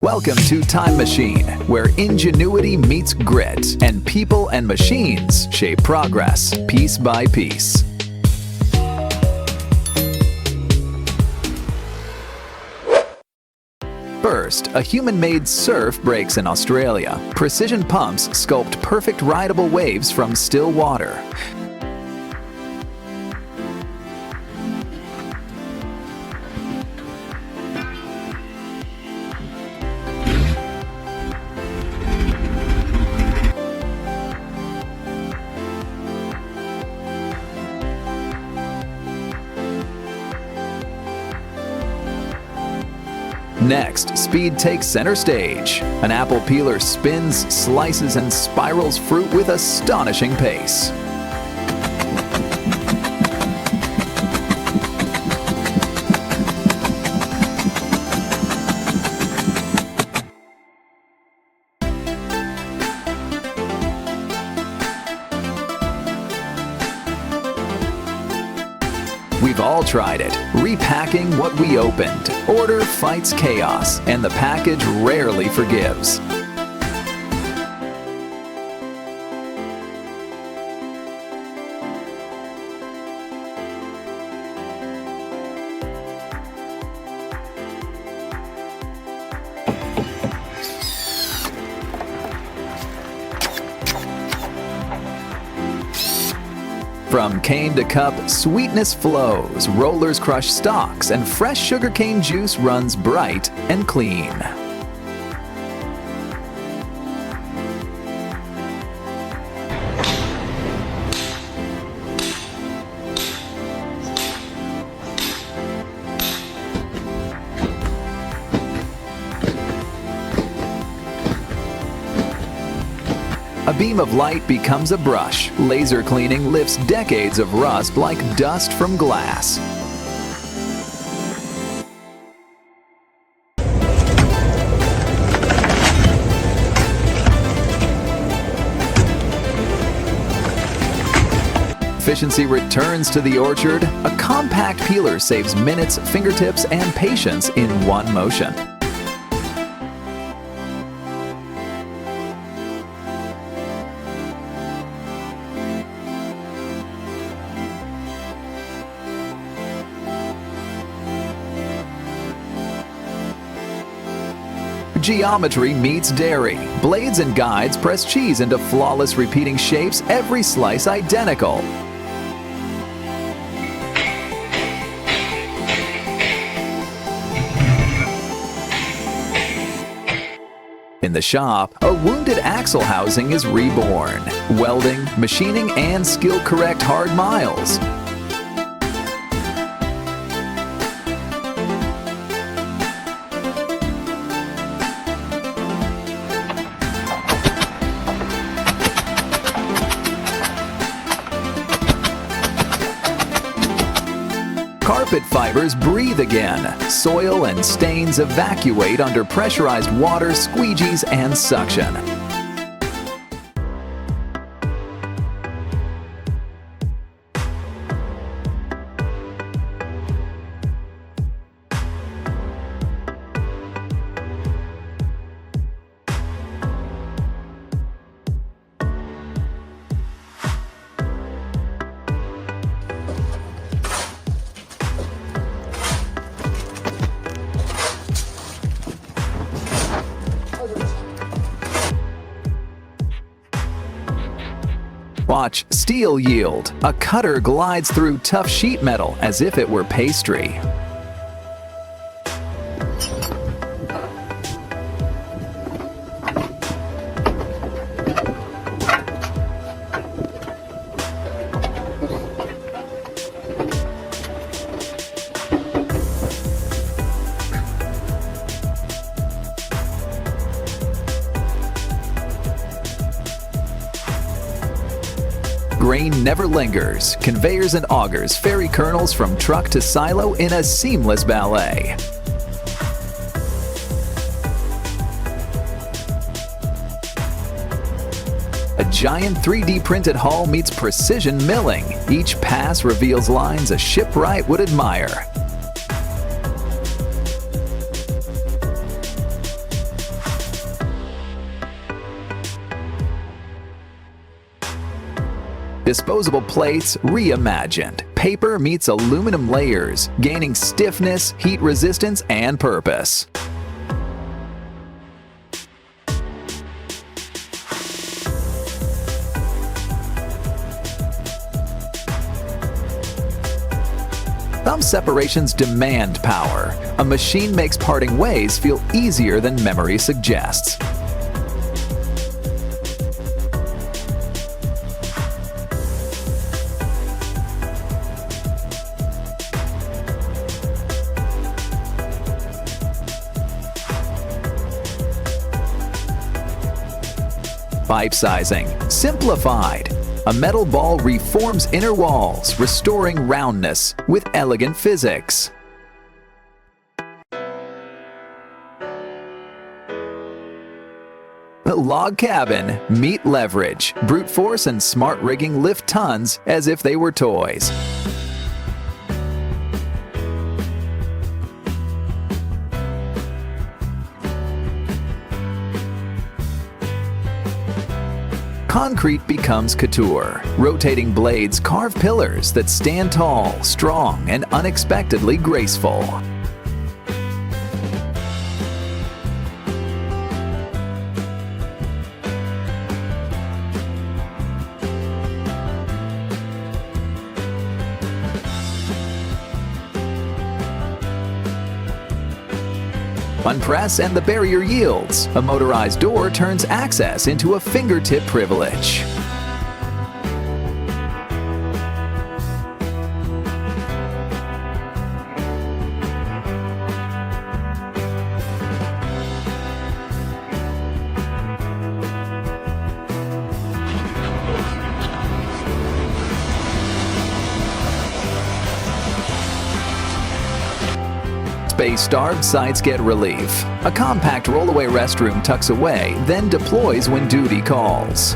Welcome to Time Machine, where ingenuity meets grit, and people and machines shape progress, piece by piece. First, a human-made surf breaks in Australia. Precision pumps sculpt perfect rideable waves from still water. Next, speed takes center stage. An apple peeler spins, slices, and spirals fruit with astonishing pace. We've all tried it, repacking what we opened. Order fights chaos, and the package rarely forgives. From cane to cup, sweetness flows, rollers crush stalks, and fresh sugarcane juice runs bright and clean. A beam of light becomes a brush. Laser cleaning lifts decades of rust like dust from glass. Efficiency returns to the orchard. A compact peeler saves minutes, fingertips, and patience in one motion. Geometry meets dairy. Blades and guides press cheese into flawless repeating shapes, every slice identical. In the shop, a wounded axle housing is reborn. Welding, machining, and skill-correct hard miles. Carpet fibers breathe again. Soil and stains evacuate under pressurized water, squeegees, and suction. Watch steel yield. A cutter glides through tough sheet metal as if it were pastry. Grain never lingers. Conveyors and augers ferry kernels from truck to silo in a seamless ballet. A giant 3D printed hull meets precision milling. Each pass reveals lines a shipwright would admire. Disposable plates reimagined. Paper meets aluminum layers, gaining stiffness, heat resistance, and purpose. Thumb separations demand power. A machine makes parting ways feel easier than memory suggests. Pipe sizing simplified. A metal ball reforms inner walls, restoring roundness with elegant physics. The log cabin, meet leverage. Brute force and smart rigging lift tons as if they were toys. Concrete becomes couture. Rotating blades carve pillars that stand tall, strong, and unexpectedly graceful. Unpress and the barrier yields. A motorized door turns access into a fingertip privilege. Space-starved sites get relief. A compact rollaway restroom tucks away, then deploys when duty calls.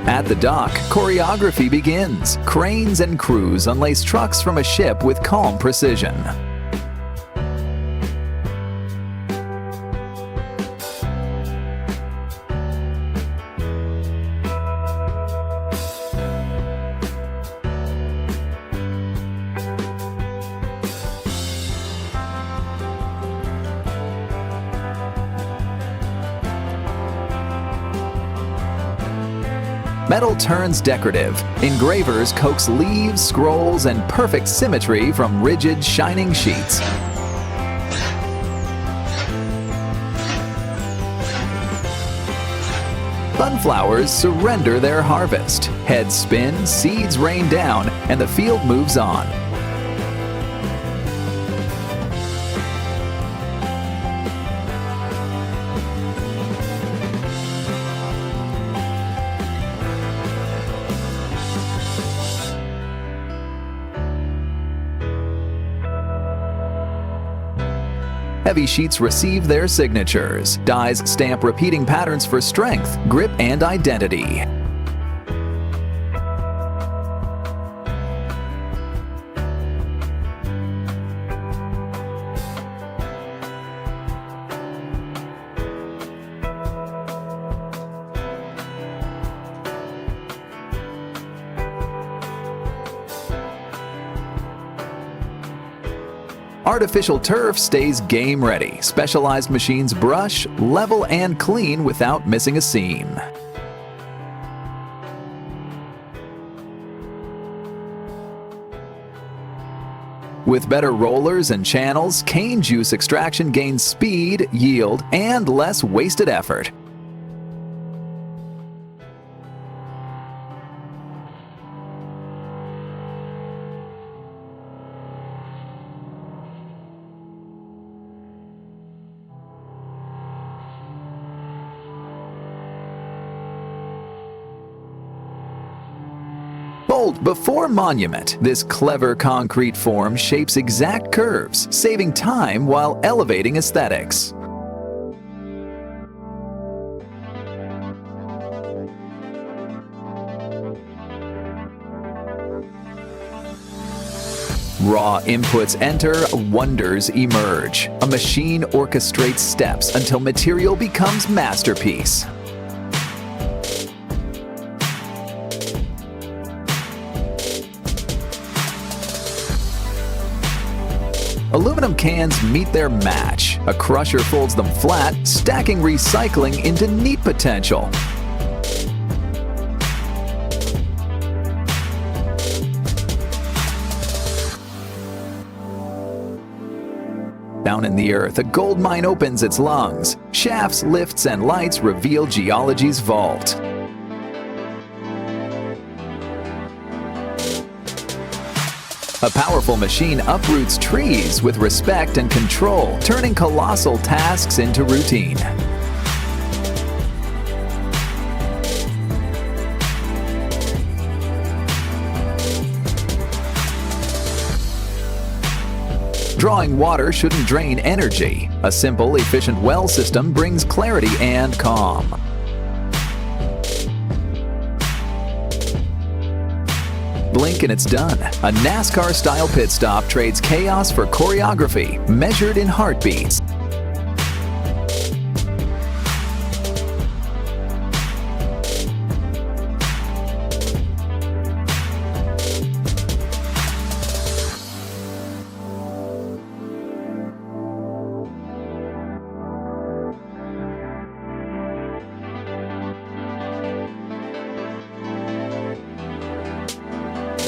At the dock, choreography begins. Cranes and crews unlace trucks from a ship with calm precision. Metal turns decorative. Engravers coax leaves, scrolls, and perfect symmetry from rigid, shining sheets. Sunflowers surrender their harvest. Heads spin, seeds rain down, and the field moves on. Heavy sheets receive their signatures. Dies stamp repeating patterns for strength, grip, and identity. Artificial turf stays game ready. Specialized machines brush, level, and clean without missing a seam. With better rollers and channels, cane juice extraction gains speed, yield, and less wasted effort. Bolt before monument, this clever concrete form shapes exact curves, saving time while elevating aesthetics. Raw inputs enter, wonders emerge. A machine orchestrates steps until material becomes masterpiece. Aluminum cans meet their match. A crusher folds them flat, stacking recycling into neat potential. Down in the earth, a gold mine opens its lungs. Shafts, lifts, and lights reveal geology's vault. A powerful machine uproots trees with respect and control, turning colossal tasks into routine. Drawing water shouldn't drain energy. A simple, efficient well system brings clarity and calm. Blink and it's done. A NASCAR-style pit stop trades chaos for choreography, measured in heartbeats.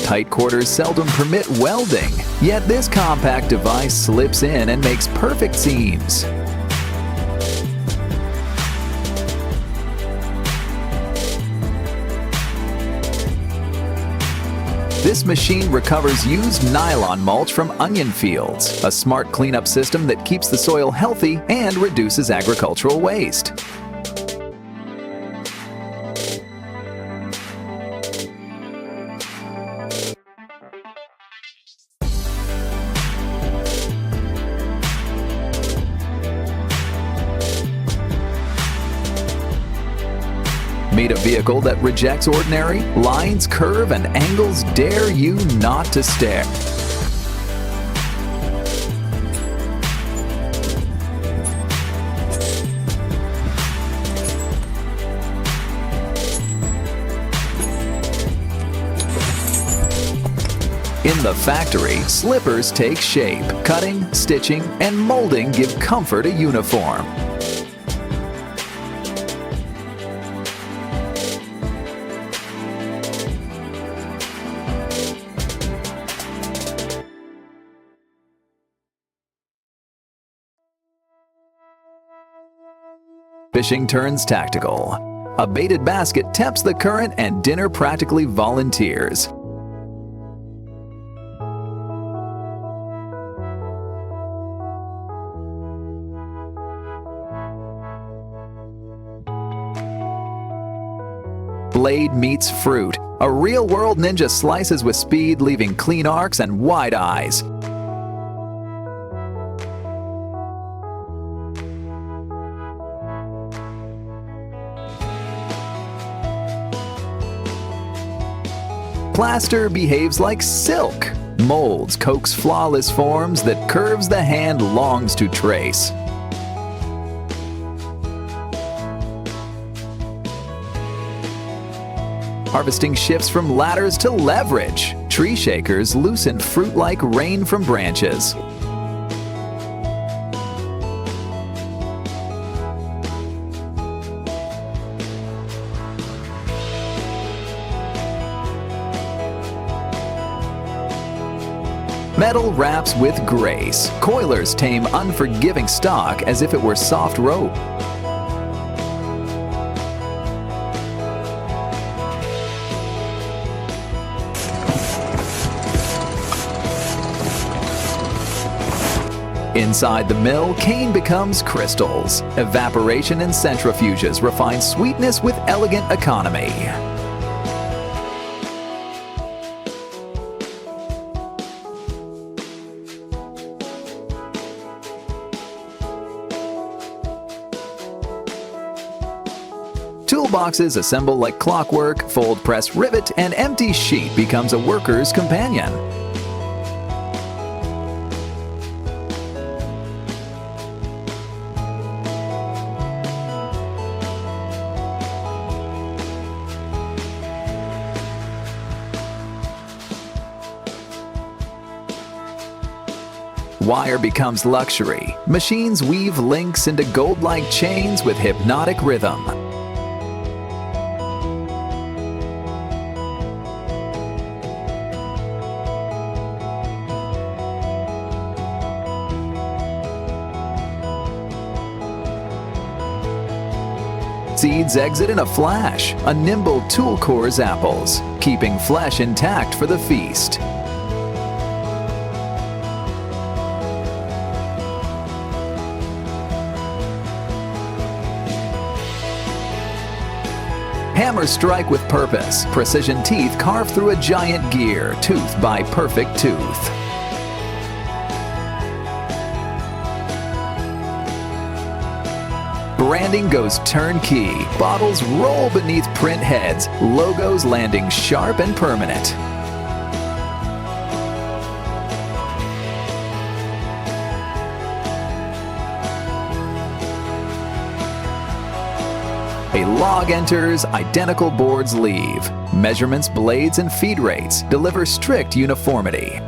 Tight quarters seldom permit welding, yet this compact device slips in and makes perfect seams. This machine recovers used nylon mulch from onion fields, a smart cleanup system that keeps the soil healthy and reduces agricultural waste. Meet a vehicle that rejects ordinary, lines, curve, and angles dare you not to stare. In the factory, slippers take shape. Cutting, stitching, and molding give comfort a uniform. Fishing turns tactical. A baited basket tempts the current and dinner practically volunteers. Blade meets fruit. A real-world ninja slices with speed, leaving clean arcs and wide eyes. Plaster behaves like silk. Molds coax flawless forms that curves the hand longs to trace. Harvesting shifts from ladders to leverage. Tree shakers loosen fruit like rain from branches. Metal wraps with grace. Coilers tame unforgiving stock as if it were soft rope. Inside the mill, cane becomes crystals. Evaporation and centrifuges refine sweetness with elegant economy. Toolboxes assemble like clockwork, fold, press, rivet, and empty sheet becomes a worker's companion. wire becomes luxury. Machines weave links into gold-like chains with hypnotic rhythm. Seeds exit in a flash. A nimble tool cores apples, keeping flesh intact for the feast. Hammers strike with purpose. Precision teeth carve through a giant gear, tooth by perfect tooth. Branding goes turnkey. Bottles roll beneath print heads, logos landing sharp and permanent. A log enters, identical boards leave. Measurements, blades, and feed rates deliver strict uniformity.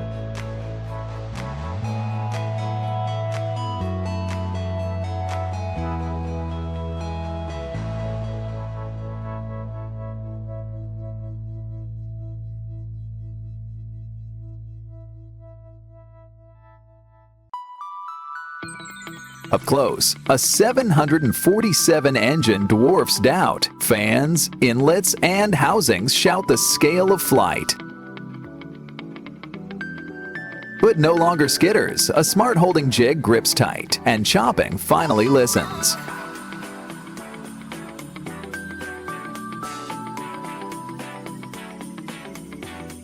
Up close, a 747 engine dwarfs doubt. Fans, inlets, and housings shout the scale of flight. But no longer skitters. A smart holding jig grips tight, and chopping finally listens.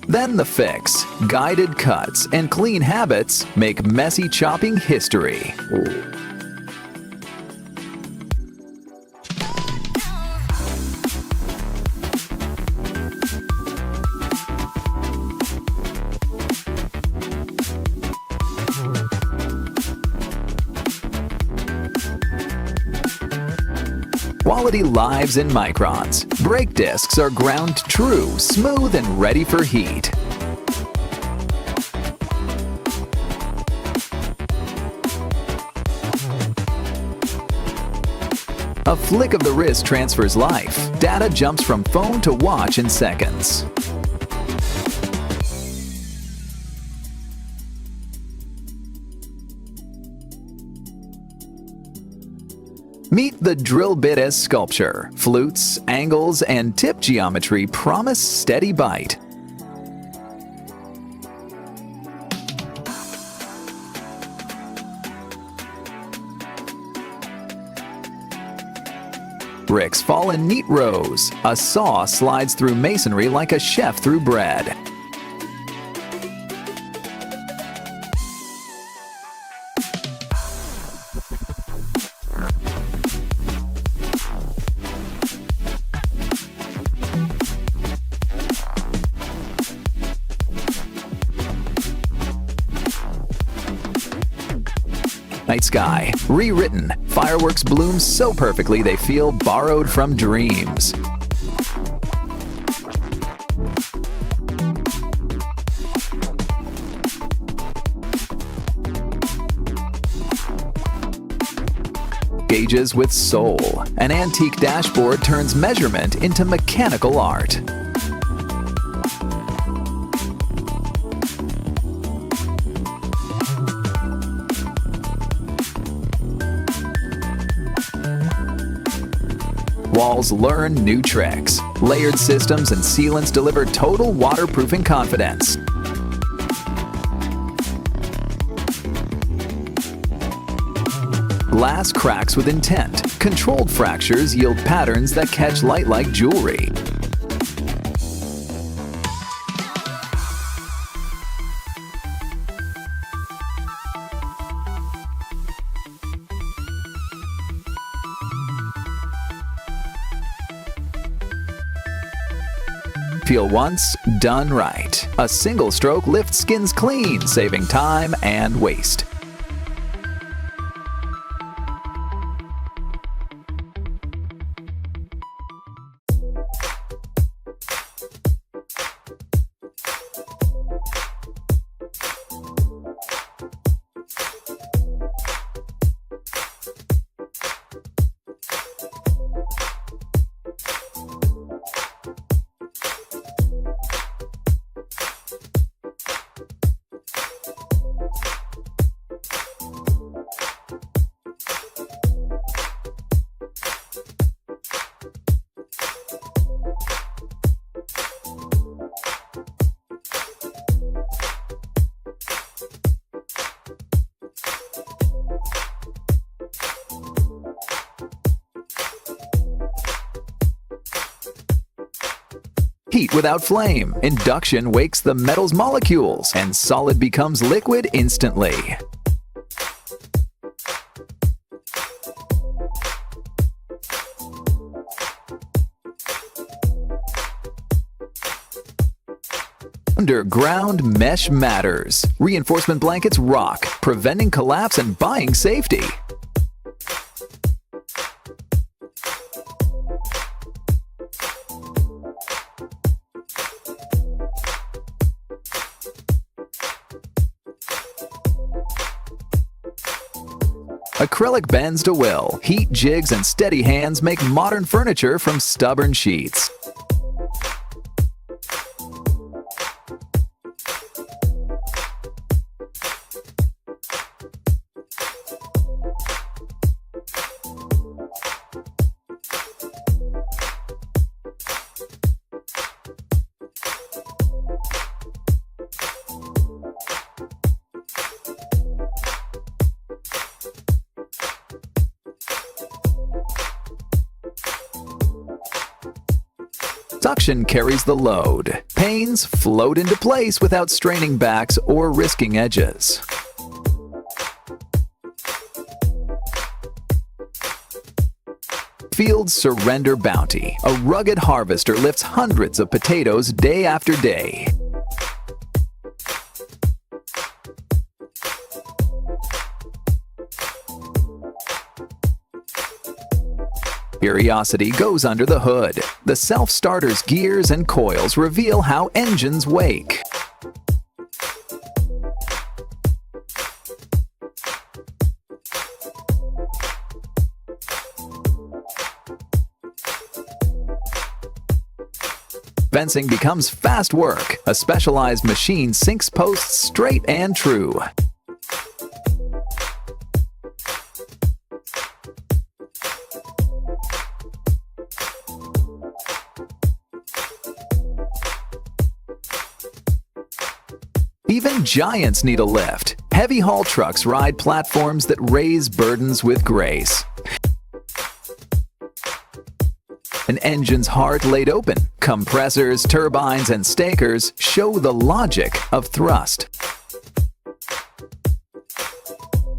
Then the fix. Guided cuts and clean habits make messy chopping history. Quality lives in microns. Brake discs are ground true, smooth, and ready for heat. A flick of the wrist transfers life. Data jumps from phone to watch in seconds. Meet the drill bit as sculpture. Flutes, angles, and tip geometry promise steady bite. Bricks fall in neat rows. A saw slides through masonry like a chef through bread. Night sky, rewritten. Fireworks bloom so perfectly they feel borrowed from dreams. Gauges with soul. An antique dashboard turns measurement into mechanical art. Walls learn new tricks. Layered systems and sealants deliver total waterproofing confidence. Glass cracks with intent. Controlled fractures yield patterns that catch light like jewelry. Peel once, done right. A single stroke lifts skins clean, saving time and waste. Heat without flame. Induction wakes the metal's molecules, and solid becomes liquid instantly. Underground mesh matters. Reinforcement blankets rock, preventing collapse and buying safety. Acrylic bends to will. Heat jigs and steady hands make modern furniture from stubborn sheets. Suction carries the load. Panes float into place without straining backs or risking edges. Fields surrender bounty. A rugged harvester lifts hundreds of potatoes day after day. Curiosity goes under the hood. The self-starter's gears and coils reveal how engines wake. Fencing becomes fast work. A specialized machine sinks posts straight and true. Even giants need a lift. Heavy haul trucks ride platforms that raise burdens with grace. An engine's heart laid open. Compressors, turbines, and stakers show the logic of thrust.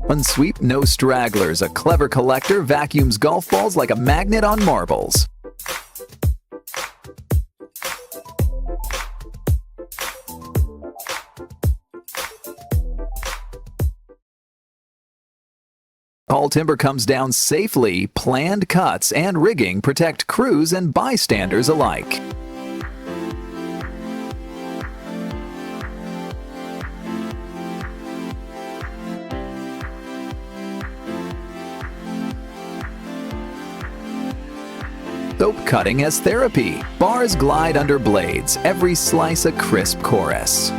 One sweep, no stragglers. A clever collector vacuums golf balls like a magnet on marbles. Tall timber comes down safely. Planned cuts and rigging protect crews and bystanders alike. Soap cutting as therapy. Bars glide under blades, every slice a crisp chorus.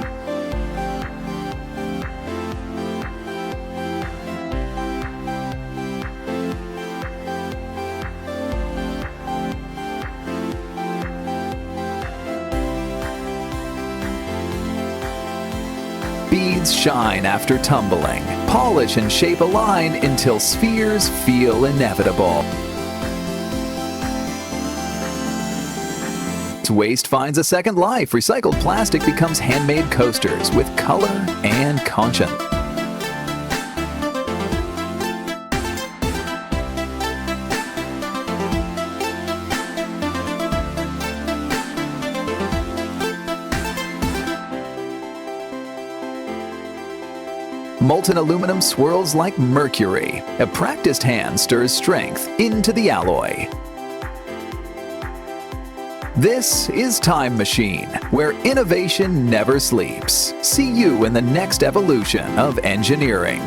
Beads shine after tumbling. Polish and shape a line until spheres feel inevitable. Waste finds a second life. Recycled plastic becomes handmade coasters with color and conscience. Molten aluminum swirls like mercury. A practiced hand stirs strength into the alloy. This is Time Machine, where innovation never sleeps. See you in the next evolution of engineering.